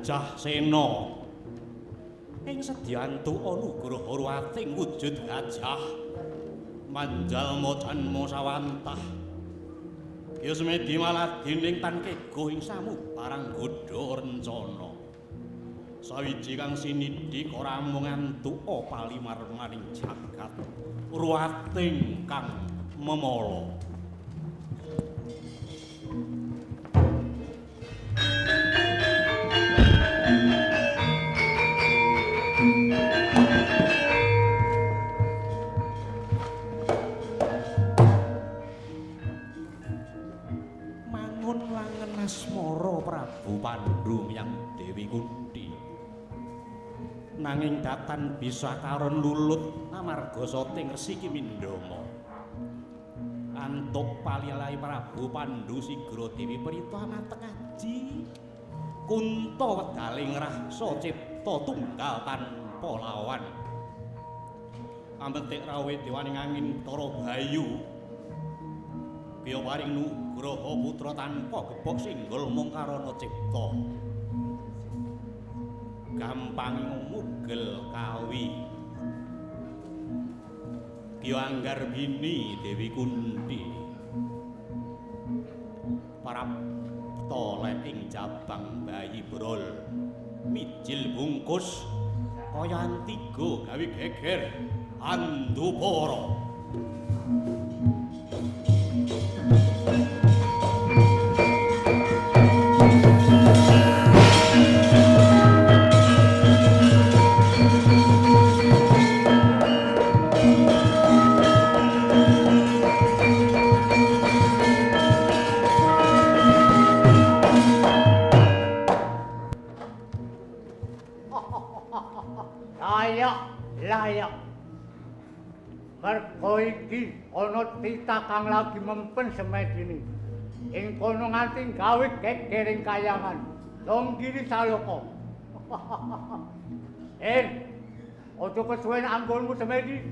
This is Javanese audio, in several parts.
Gancah Sena ing sedyantu anugraha ruwating wujud gajah manjalma janma sawantah ya semedi maladining tan kego ing samubarang godha rencana sawiji kang sinidhi ora mung antuka palimarmaning jagat ruwating kang memala Asmara Prabu Pandhu yang Dewi Kunthi nanging datan bisa karon lulut amarga sating Resi Kimindama antuk palilai Prabu Pandhu sigra Dewi Prita amateng aji Kunta wedaling raksa cipta tunggal tanpa lawan ambetik rawe dewaning angin Tara Bayu biya paring nugraha putra tanpa gebok singgul mung karana cipta gampang mugel kawi Ki Anggarbini Dewi Kunthi parapta lek ing jabang bayi brol mijil bungkus kaya antiga gawe geger Andupara layak merga iki ana titah kang lagi mempen semedini ing kono nganti gawe gegering kayangan longgiri saloka aja kesuwen anggonmu semedi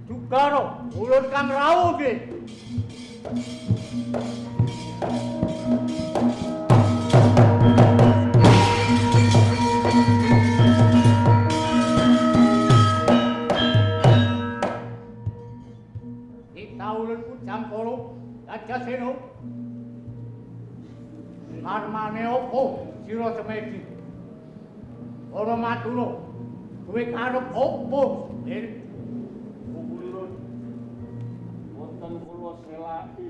Jugara ulun kang rawuh ge Gajah Sena marmane opo sira semedi ora matur kowe karep opo Ulun wonten kula selaki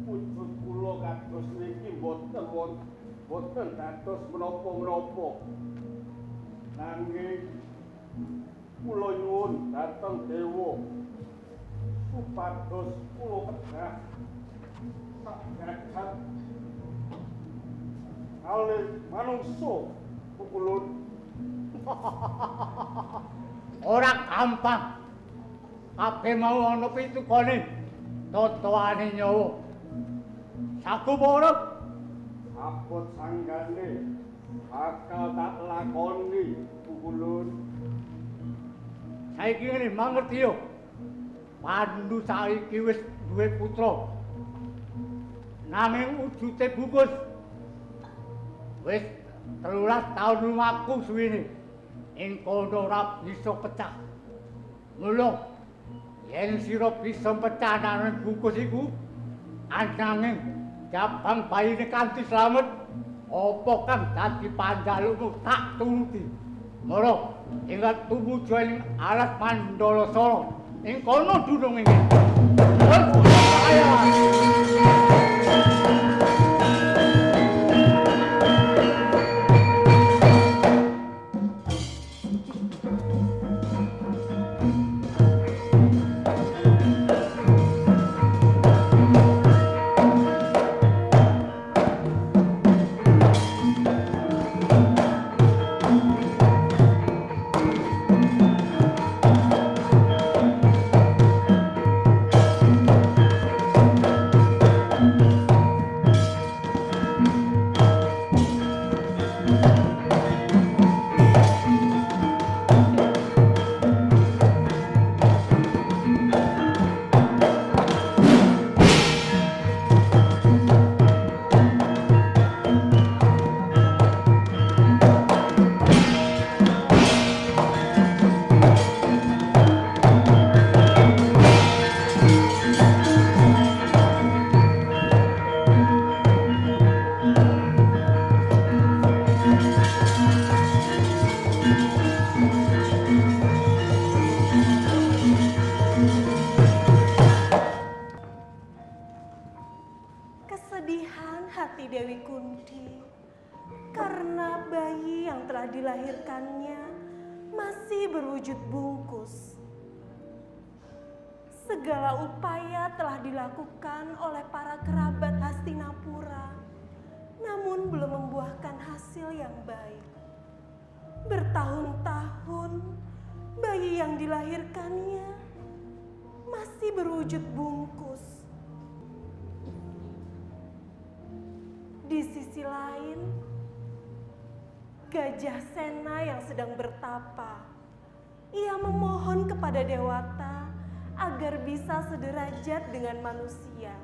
wujud kula kados niki boten dados menapa-menapa nanging kula nyuwun dhateng dewa supados kula kedah sak jagat kalih manungsa ulun ora gampang kabeh mau ana pitukane totoane nyawa sakumara abot sanggane bakal tak lakoni ulun saiki ngene mangerti yo Pandhu saiki wis duwe putra. Nanging wujute bungkus. Wis 13 taun lumaku suwene. Ing kono ora bisa pecah. Mula yen sira bisa pecah nang bungkus iku, ananging jabang bayine kanthi slamet, apa kang dadi panjalukmu tak turuti. Mara ingat tumuju ing alas Mandala Sala. Ing kono dunung iki. berwujud bungkus. Segala upaya telah dilakukan oleh para kerabat Hastinapura, namun belum membuahkan hasil yang baik. Bertahun-tahun, bayi yang dilahirkannya masih berwujud bungkus. Di sisi lain, Gajah Sena yang sedang bertapa, ia memohon kepada Dewata agar bisa sederajat dengan manusia.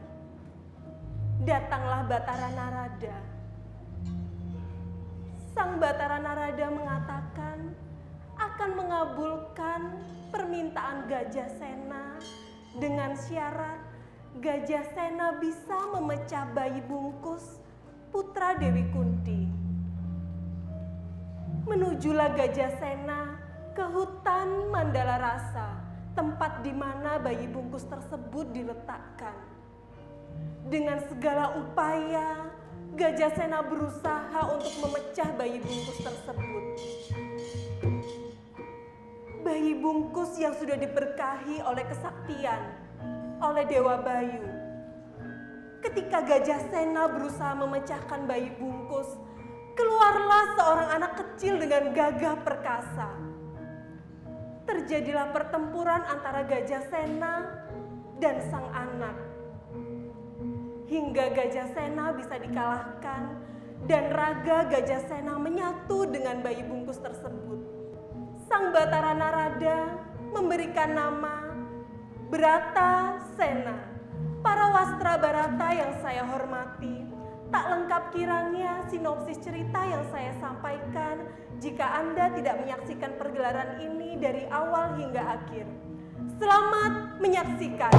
Datanglah Batara Narada. Sang Batara Narada mengatakan akan mengabulkan permintaan Gajah Sena dengan syarat Gajah Sena bisa memecah bayi bungkus putra Dewi Kunti. Menujulah Gajah Sena ke hutan Mandala Rasa, tempat di mana bayi bungkus tersebut diletakkan. Dengan segala upaya, Gajah Sena berusaha untuk memecah bayi bungkus tersebut. Bayi bungkus yang sudah diberkahi oleh kesaktian, oleh Dewa Bayu. Ketika Gajah Sena berusaha memecahkan bayi bungkus, keluarlah seorang anak kecil dengan gagah perkasa. Terjadilah pertempuran antara Gajah Sena dan sang anak. Hingga Gajah Sena bisa dikalahkan dan raga Gajah Sena menyatu dengan bayi bungkus tersebut. Sang Batara Narada memberikan nama Brata Sena. Para wastra Barata yang saya hormati, tak lengkap kiranya sinopsis cerita yang saya sampaikan jika Anda tidak menyaksikan pergelaran ini dari awal hingga akhir. Selamat menyaksikan.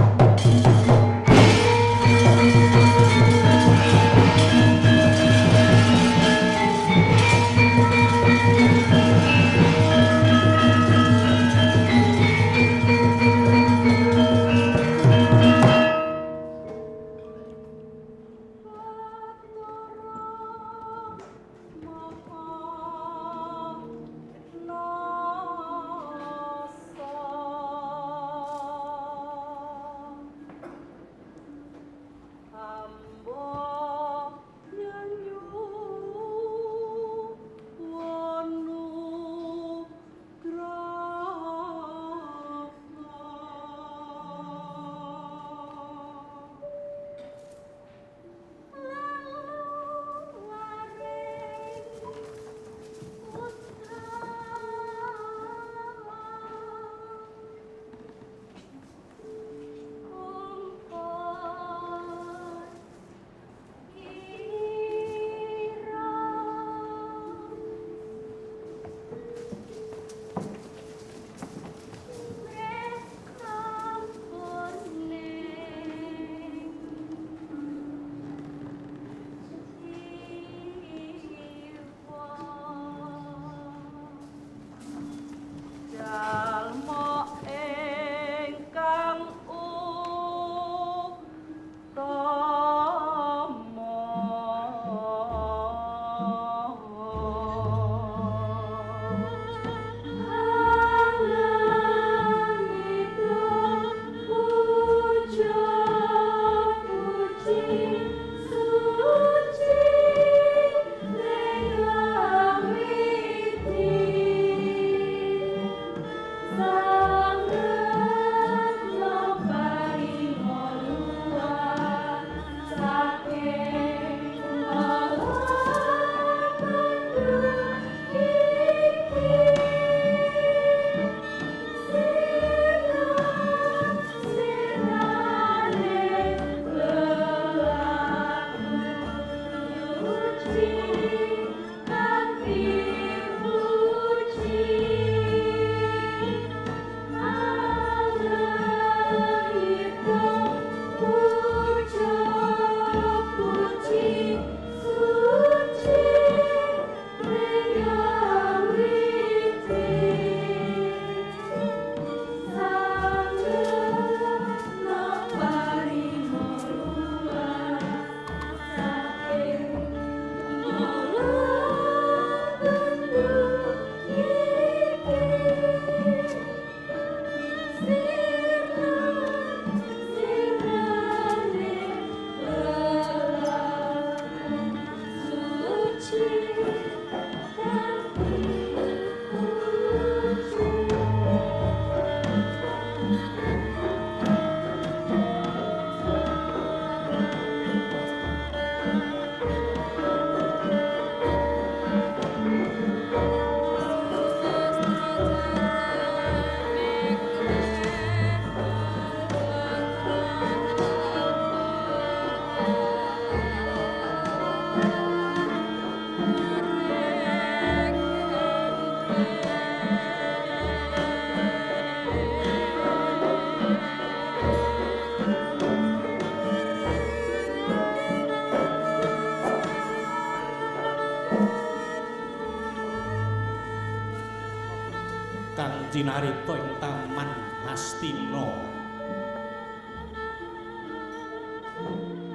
sinarita ing taman Hastina.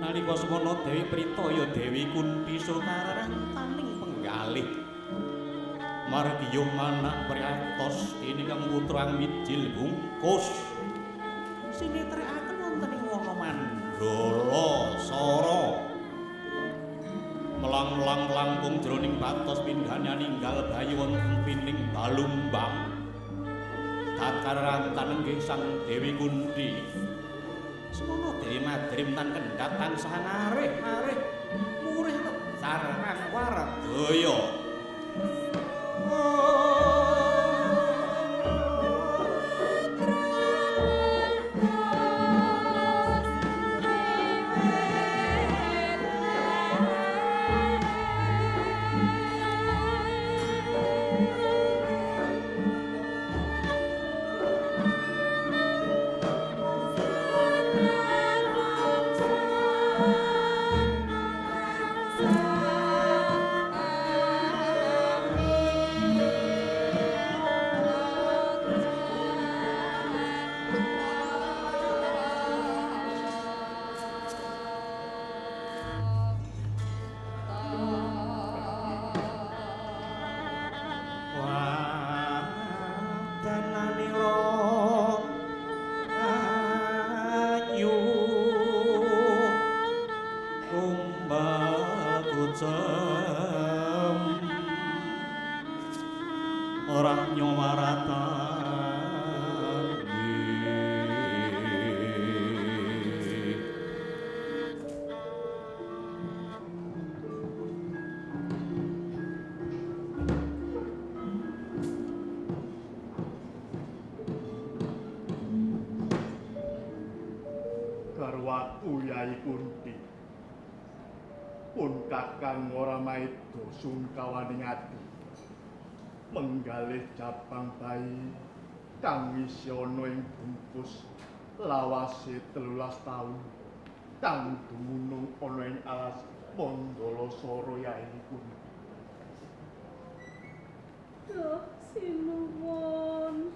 Nalika semono Dewi Prita ya Dewi Kunti Sultarantaning penggalih margiya manak priatos ingkang putra mijil bungkus sinetrekaken wonten ing wana Mandala Sara melang-melang langkung jroning patos pindhane ninggal bayi wonten pining Balumbang dakarantan nggih Sang Dewi Kunti semono Dewi Madrim tan kendhat tansah ngarih-arih murih sarang waradaya. Ora nyowaratani garwaku Yai Kunti pun kakang ora maida sungkawaning ati menggalih jabang bayi kang wis ana ing bungkus lawase 13 taun kang dumunung ana ing alas Mandala Sara Yai Kunti. Duh sinuwun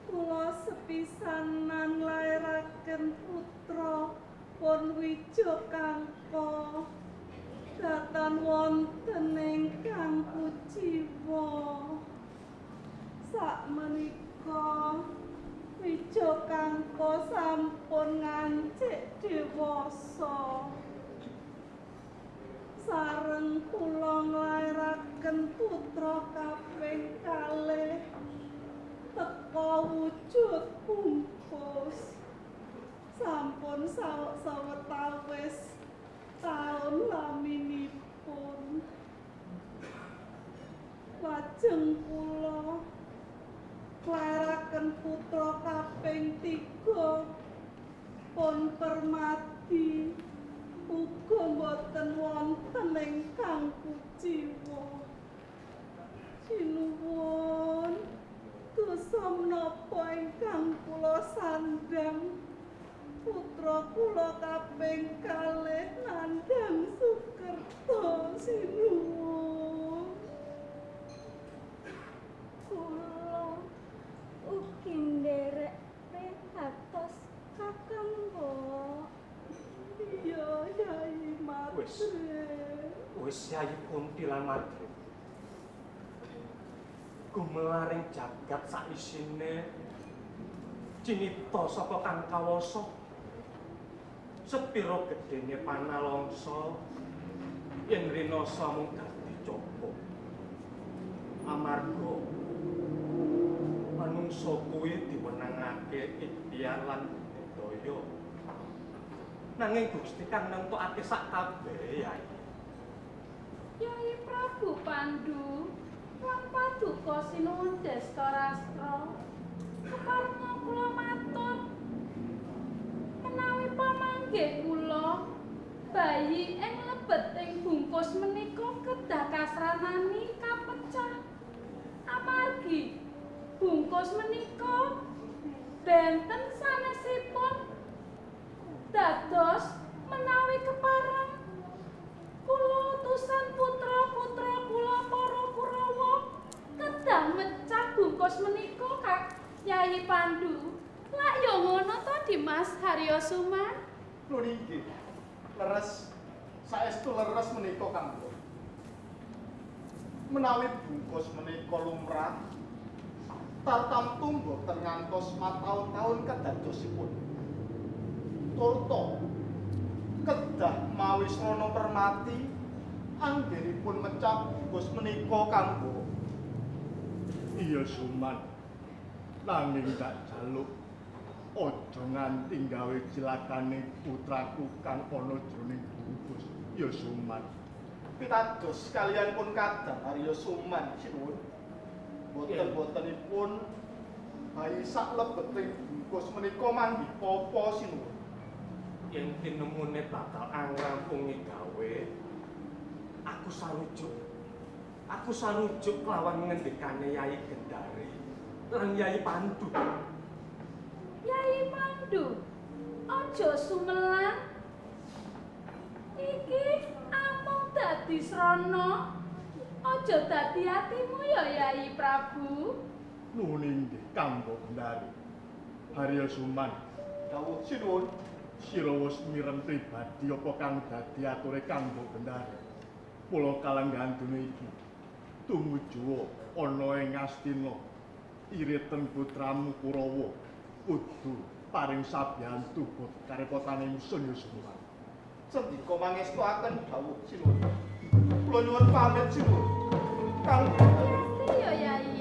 kula sepisanan lairaken putra pun Wijakangka datan wonten ingkang kuciwa sakmenika Wijakangka sampun ngancik dewasa sareng kula nglairaken putra kaping kalih teka wujud bungkus sampun sawetawis taun laminipun lajeng kula nglairaken putra kaping 3 pun Permati uga boten wonten ingkang kuciwa sinuwun dosa menapa ingkang kula sandhang putra kula kaping kalih nandhang Sukerta sinuwun kula ugi nderek prihatos kakang mbok. iya Yai Madrim Wis Yai Kunti lan Madrim gumelaring jagat sak isine cinita saka kang kawasa sepira gedene panalongsa yen rinasa mung dadi copo amarga manungsa kuwi diwenangake ikhtiar lan budaya nanging Gusti kang nentokake sak kabeh Yai. Yai Prabu Pandu lan Paduka Sinuwun Dastarastra keparenga kula matur menawi pamanggih kula bayi ing lebeting bungkus menika kedah kasranani kapecah amargi bungkus menika benten sanesipun dados menawi kepareng kula utusan putra-putra kula para Kurawa kedah mecah bungkus menika Kak Yayi Pandu. Lak yo ngono to Dimas Haryo Suman. Lho niki. Leres saestu leres menika Kanggo. Menawi bungkus menika lumrah tartamtu mboten ngantos mataun-taun kedadosipun. Turta kedah mawi srana permati anggenipun mecah bungkus menika Kanggo. Iya Suman. Nanging tak jaluk aja nganti gawe cilakane putraku kang ana jroning bungkus. Ya Suman. Pitados kalian pun kadang Arya Suman sinuwun. Boten-botenipun bayi sak lebeting bungkus menika manggi papa sinuwun. Yen tinemune bakal angrampungi gawe, aku sarujuk lawan ngendikane Yayi Gendari lan Yayi Pandu. Yayi Pandu, aja sumelang. Iki amung dadi srana. Aja dadi atimu ya Yayi Prabu. Nuning nggih Kanggo Gendari. Arya Suman, dawuh sinuwun. Sira wis mireng pribadi apa kang dadi ature Kanggo Gendari. Mula kalenggahan dina iki tumuju ana ing Astina iriten putramu Kurawa kudu paring sabiyantu buat karepotane ingsun ya Suman. Sendika mangestuaken dawuh sinuwun. Kula nyuwun pamit sinuwun. Kang Ya Yayi.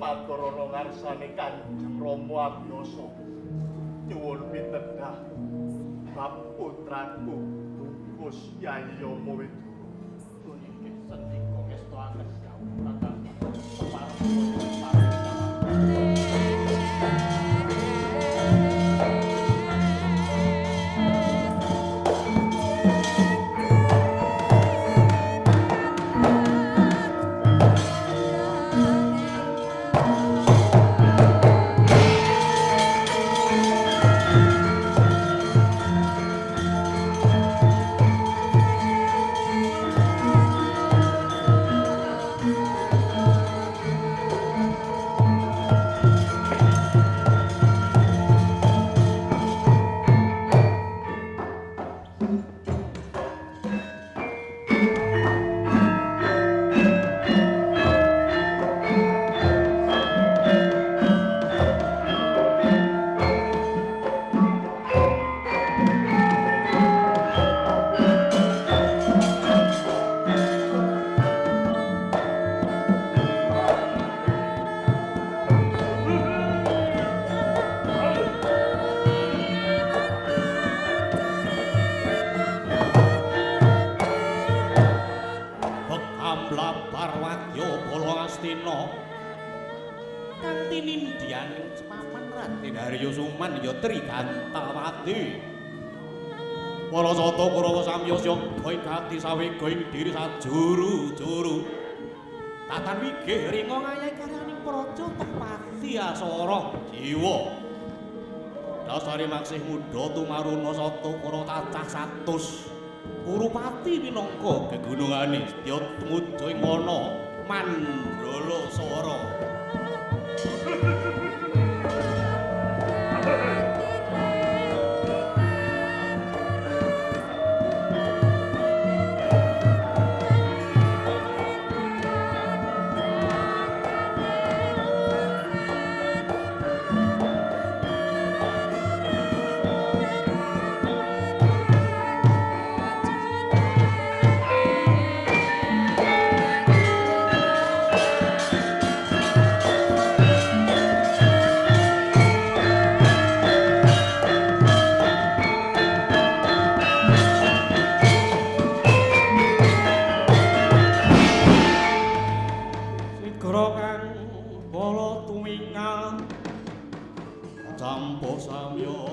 Maturana ngarsane Kanjeng Rama Abiyasa nyuwun pitedah bab putraku Bungkus Yayi Yama Widura. Puniki sendika ngestoaken dawuh Kakang Trigantawati. Para sata Kurawa samyosya kowe kati sawega ing diri sajuru-juru. Tatan wigih ringa ngayahi karyaning praja Tepati Asara jiwa. Dasare maksih muda tumaruna sata kura cacah 100. Kurupati minangka gegunungane sedya tumuju ing wana Mandala Sora. kelingan campo samyo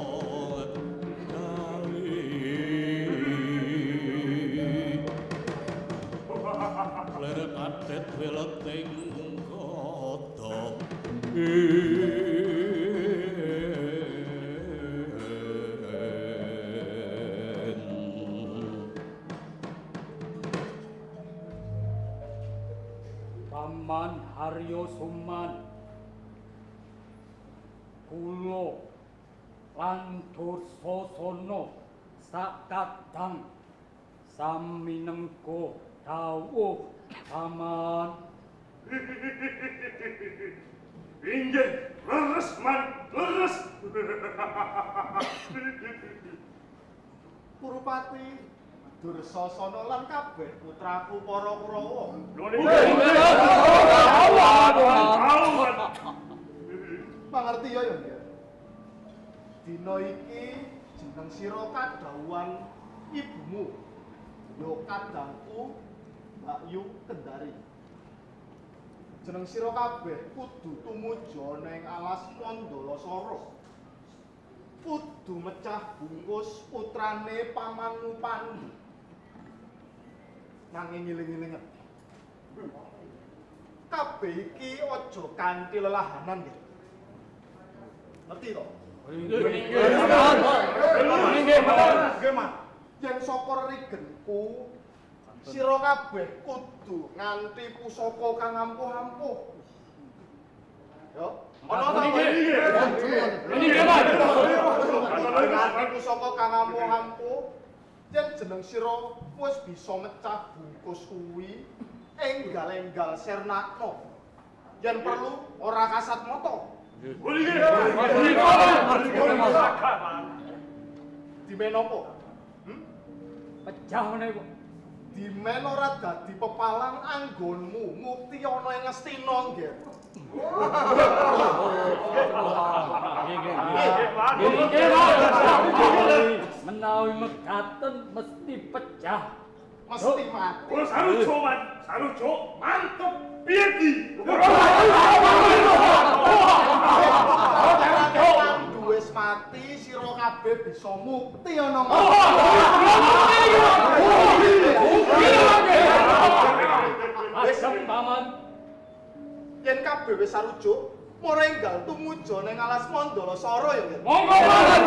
kali ler kadet weleting kodok Paman Haryo Suman Kulo lan Dursasana sakadang sami nengko dawuh paman. Inggih, leres man, leres. Kurupati Dursasana lan kabeh putraku para Kurawa. Mangerti ya ya. Dina iki jeneng sira kadhawuhan ibumu. Ya kadangku Mbakyu Kendari. Jeneng sira kabeh kudu tumuju ning alas Mandalasara. Kudu mecah bungkus putrane pamanmu Pandhu. Nanging ngiling-ilinget. Kabeh iki aja kanthi lelahanan nggih. Ngerti to? Nggih, Mas. Yen saka rigenku sira kabeh kudu nganti pusaka kang ampuh-ampuh. Yo, ana ta nggih, Mas. Nganti pusaka kang ampuh-ampuh yen jeneng sira wis bisa mecah bungkus kuwi enggal-enggal sernakno. Yen perlu ora kasat mata. Dimen apa? Pecah menika. Dimen ora dadi pepalang anggonmu, mukti ana ing Ngastina nggih. Menawi mekaten mesti pecah. Mesti mati. Oh, sarujo, mantep, piye di? Pandhu wis mati, sira kabeh bisa mukti ana Asem paman. yen kabeh wis sarujuk, morenggal tumuju ning alas Mandalasara ya. Monggo paman.